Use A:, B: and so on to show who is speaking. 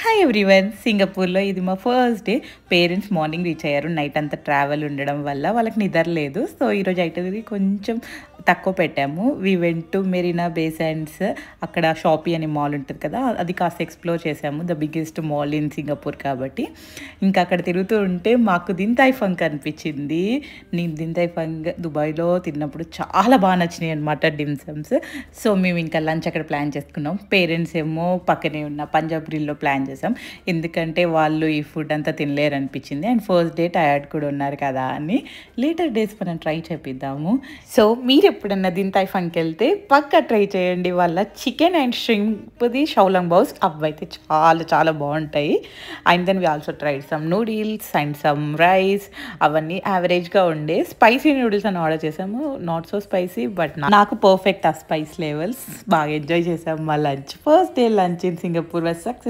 A: Hi everyone. సింగపూర్‌లో ఇది మా first day. Parents morning reach అయ్యారు. నైట్ అంతా ట్రావెల్ ఉండడం వల్ల వాళ్ళకి నిద్ర లేదు. సో, ఈరోజు ఐటినరీ కొంచెం తక్కువ పెట్టాము. We went to Marina Bay Sands. అక్కడ షాపీ అనే మాల్ ఉంటది కదా! అది కాస్త ఎక్స్‌ప్లోర్ చేసాము. The biggest mall in Singapore కాబట్టి. ఇంకా అక్కడ తిరుగుతూ ఉంటే మాకు దిన్ థాయ్ ఫంగ్ కనిపించింది. నేను దిన్ థాయ్ ఫంగ్ దుబాయ్‌లో తిన్నప్పుడు చాలా బాగా నచ్చినాయి అనమాట డిమ్ సమ్స్. సో, మేము ఇంకా లంచ్ అక్కడ ప్లాన్ చేసుకున్నాం. పేరెంట్స్ ఏమో పక్కనే ఉన్న పంజాబ్ గ్రిల్‌లో ప్లాన్ చేసాం. ఎందుకంటే వాళ్ళు ఈ ఫుడ్ అంతా తినలేరు అనిపించింది. అండ్ ఫస్ట్ డే టయర్డ్ కూడా ఉన్నారు కదా అని లేటర్ డేస్ మనం ట్రై చేపిద్దాము. సో, మీరు ఎప్పుడన్నా దిన్ థాయ్ ఫంగ్‌కి వెళ్తే పక్కా ట్రై చేయండి. వాళ్ళ చికెన్ అండ్ ష్రింప్‌ది షౌలాంగ్ బాల్స్ అవైతే చాలా చాలా బాగుంటాయి. And then we also tried some noodles and some rice. అవన్నీ యావరేజ్‌గా ఉండే. స్పైసీ నూడిల్స్ అని ఆర్డర్ చేసాము. నాట్ సో స్పైసీ బట్ నాకు పర్ఫెక్ట్ ఆ స్పైస్ లెవెల్స్. బాగా ఎంజాయ్ చేసాము మా lunch. First day lunch in Singapore was success.